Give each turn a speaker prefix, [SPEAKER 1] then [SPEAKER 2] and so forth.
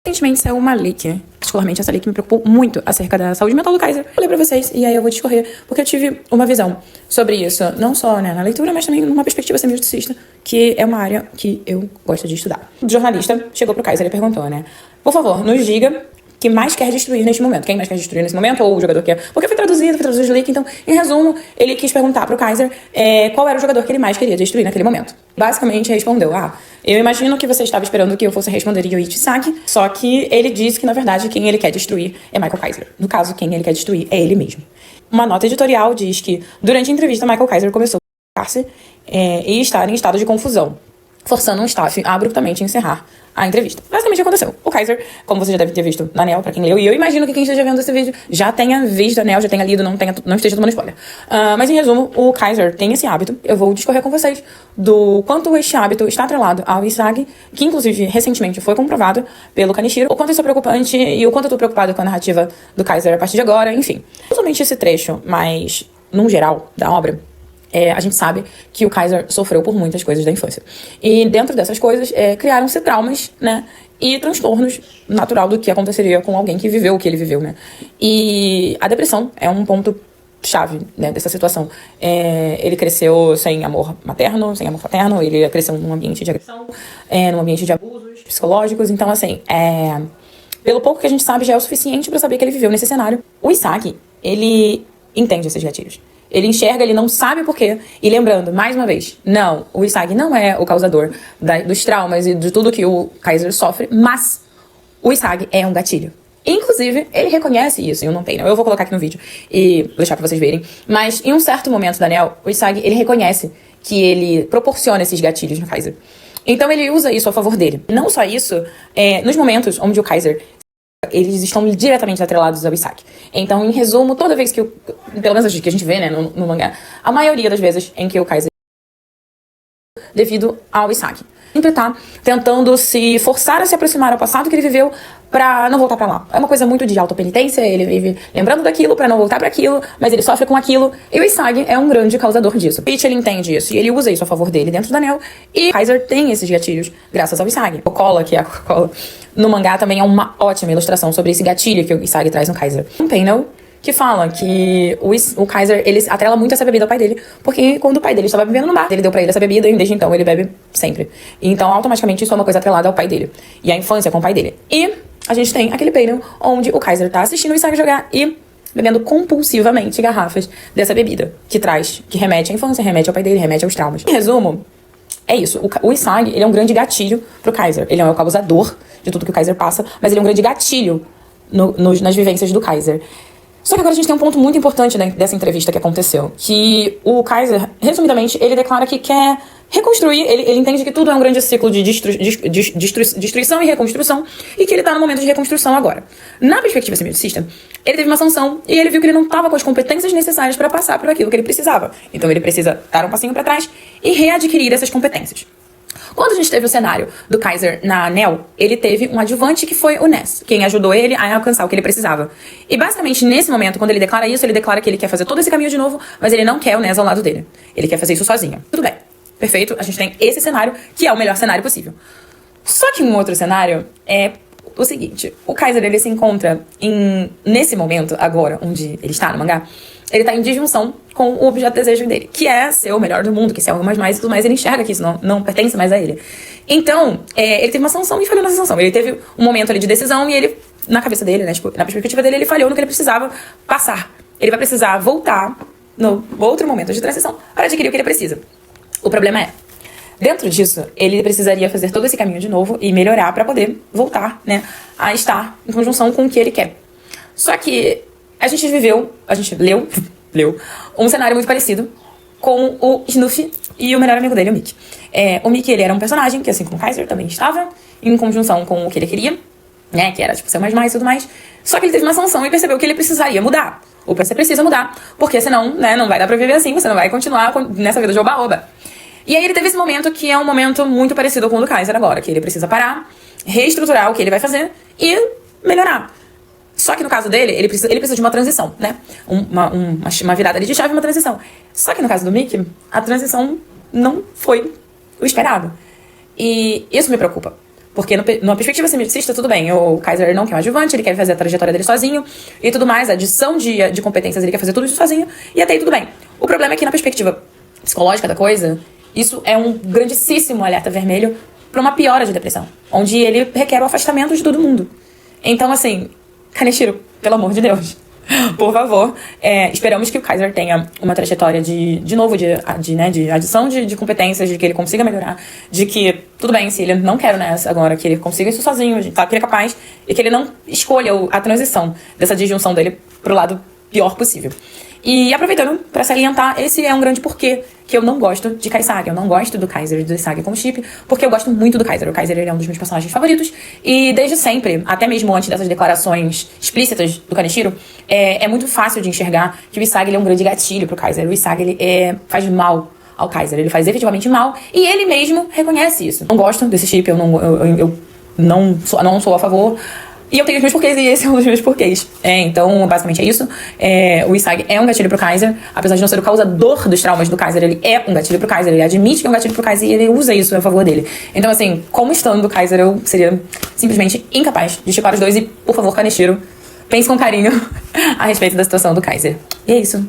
[SPEAKER 1] Recentemente saiu uma leak, particularmente essa leak me preocupou muito acerca da saúde mental do Kaiser. Eu falei pra vocês, e aí eu vou discorrer, porque eu tive uma visão sobre isso, não só né, na leitura, mas também numa perspectiva semijustiçista, que é uma área que eu gosto de estudar. O jornalista chegou pro Kaiser e perguntou, né, por favor, nos diga que mais quer destruir neste momento. Quem mais quer destruir nesse momento, ou o jogador que é. Porque foi traduzido de leak, então, em resumo, ele quis perguntar pro Kaiser qual era o jogador que ele mais queria destruir naquele momento. Basicamente, respondeu, eu imagino que você estava esperando que eu fosse responder Yoichi Saki, só que ele disse que, na verdade, quem ele quer destruir é Michael Kaiser. No caso, quem ele quer destruir é ele mesmo. Uma nota editorial diz que, durante a entrevista, Michael Kaiser começou a ficar-se e estar em estado de confusão, forçando um staff a abruptamente encerrar a entrevista. Basicamente aconteceu. O Kaiser, como você já deve ter visto na Nel, pra quem leu, e eu imagino que quem esteja vendo esse vídeo já tenha visto a Nel, já tenha lido, não esteja tomando spoiler. Mas em resumo, o Kaiser tem esse hábito. Eu vou discorrer com vocês do quanto este hábito está atrelado ao Isagi, que inclusive recentemente foi comprovado pelo Kaneshiro, o quanto isso é preocupante e o quanto eu tô preocupado com a narrativa do Kaiser a partir de agora, enfim. Não somente esse trecho, mas num geral da obra, a gente sabe que o Kaiser sofreu por muitas coisas da infância. E dentro dessas coisas, criaram-se traumas, né? E transtornos natural do que aconteceria com alguém que viveu o que ele viveu, né? E a depressão é um ponto chave, né, dessa situação. Ele cresceu sem amor materno, sem amor paterno, ele cresceu num ambiente de agressão, num ambiente de abusos psicológicos. Então, assim, pelo pouco que a gente sabe, já é o suficiente pra saber que ele viveu nesse cenário. O Isagi, ele entende esses gatilhos. Ele enxerga, ele não sabe por quê. E lembrando, mais uma vez, não, o Isagi não é o causador dos traumas e de tudo que o Kaiser sofre, mas o Isagi é um gatilho. Inclusive, ele reconhece isso, eu não tenho. Eu vou colocar aqui no vídeo e deixar pra vocês verem. Mas em um certo momento da Nel, o Isagi, ele reconhece que ele proporciona esses gatilhos no Kaiser. Então ele usa isso a favor dele. Não só isso, nos momentos onde o Kaiser, eles estão diretamente atrelados ao Isagi. Então, em resumo, toda vez que pelo menos que a gente vê, né, no mangá, a maioria das vezes em que o Kaiser devido ao Isagi. Sempre tá tentando se forçar a se aproximar ao passado que ele viveu pra não voltar pra lá. É uma coisa muito de autopenitência, ele vive lembrando daquilo pra não voltar pra aquilo, mas ele sofre com aquilo, e o Isagi é um grande causador disso. Peach, ele entende isso, e ele usa isso a favor dele dentro do anel, e Kaiser tem esses gatilhos graças ao Isagi. O Cola, que é a Coca-Cola, no mangá também é uma ótima ilustração sobre esse gatilho que o Isagi traz no Kaiser. Um panel que fala que o Kaiser, ele atrela muito essa bebida ao pai dele, porque quando o pai dele estava bebendo no bar, ele deu pra ele essa bebida e desde então ele bebe sempre. E então, automaticamente, isso é uma coisa atrelada ao pai dele. E a infância com o pai dele. E a gente tem aquele panel onde o Kaiser tá assistindo o Isagi jogar e bebendo compulsivamente garrafas dessa bebida, que remete à infância, remete ao pai dele, remete aos traumas. Em resumo, é isso. O Isagi, ele é um grande gatilho pro Kaiser. Ele é o causador de tudo que o Kaiser passa, mas ele é um grande gatilho nas vivências do Kaiser. Só que agora a gente tem um ponto muito importante dessa entrevista que aconteceu, que o Kaiser, resumidamente, ele declara que quer reconstruir, ele entende que tudo é um grande ciclo de destruição e reconstrução, e que ele tá no momento de reconstrução agora. Na perspectiva semiocista, ele teve uma sanção e ele viu que ele não estava com as competências necessárias para passar por aquilo que ele precisava. Então ele precisa dar um passinho para trás e readquirir essas competências. Quando a gente teve o cenário do Kaiser na Nel, ele teve um adjuvante que foi o Ness, quem ajudou ele a alcançar o que ele precisava. E basicamente, nesse momento, quando ele declara isso, ele declara que ele quer fazer todo esse caminho de novo, mas ele não quer o Ness ao lado dele. Ele quer fazer isso sozinho. Tudo bem. Perfeito? A gente tem esse cenário, que é o melhor cenário possível. Só que um outro cenário é o seguinte. O Kaiser, ele se encontra nesse momento, agora, onde ele está no mangá, ele tá em disjunção com o objeto de desejo dele, que é ser o melhor do mundo, que ser algo mais e tudo mais. Ele enxerga que isso não pertence mais a ele. Então, ele teve uma sanção e falhou nessa sanção. Ele teve um momento ali de decisão e ele, na cabeça dele, né, tipo, na perspectiva dele, ele falhou no que ele precisava passar. Ele vai precisar voltar no outro momento de transição para adquirir o que ele precisa. O problema é, dentro disso, ele precisaria fazer todo esse caminho de novo e melhorar para poder voltar, né, a estar em conjunção com o que ele quer. Só que a gente leu um cenário muito parecido com o Snuffy e o melhor amigo dele, o Mickey. O Mickey, ele era um personagem que, assim como o Kaiser, também estava em conjunção com o que ele queria, né, que era, tipo, ser mais e tudo mais. Só que ele teve uma sanção e percebeu que ele precisaria mudar. Ou você precisa mudar, porque senão, né, não vai dar pra viver assim, você não vai continuar nessa vida de oba-oba. E aí ele teve esse momento que é um momento muito parecido com o do Kaiser agora, que ele precisa parar, reestruturar o que ele vai fazer e melhorar. Só que no caso dele, ele precisa de uma transição, né? Uma virada ali de chave, uma transição. Só que no caso do Mickey, a transição não foi o esperado. E isso me preocupa. Porque numa perspectiva simicista, tudo bem, o Kaiser não quer um adjuvante, ele quer fazer a trajetória dele sozinho e tudo mais, a adição de competências, ele quer fazer tudo isso sozinho, e até aí tudo bem. O problema é que na perspectiva psicológica da coisa, isso é um grandíssimo alerta vermelho pra uma piora de depressão, onde ele requer o afastamento de todo mundo. Então, assim, Kaneshiro, pelo amor de Deus, por favor, esperamos que o Kaiser tenha uma trajetória de novo, de adição de competências, de que ele consiga melhorar, de que, tudo bem, se ele não quer nessa agora, que ele consiga isso sozinho, de que ele é capaz, e que ele não escolha a transição dessa disjunção dele pro lado pior possível. E aproveitando para salientar, esse é um grande porquê que eu não gosto de Kai-Sage. Eu não gosto do Kaiser e do Sage como chip, porque eu gosto muito do Kaiser. O Kaiser, ele é um dos meus personagens favoritos. E desde sempre, até mesmo antes dessas declarações explícitas do Kaneshiro, é muito fácil de enxergar que o Isagi ele é um grande gatilho pro Kaiser. O Isagi ele faz mal ao Kaiser. Ele faz efetivamente mal e ele mesmo reconhece isso. Não gosto desse chip, eu não sou a favor. E eu tenho os meus porquês, e esse é um dos meus porquês. Então, basicamente é isso. O Isagi é um gatilho pro Kaiser. Apesar de não ser o causador dos traumas do Kaiser, ele é um gatilho pro Kaiser. Ele admite que é um gatilho pro Kaiser e ele usa isso a favor dele. Então, assim, como estando do Kaiser, eu seria simplesmente incapaz de chipar os dois. E, por favor, Kaneshiro, pense com carinho a respeito da situação do Kaiser. E é isso.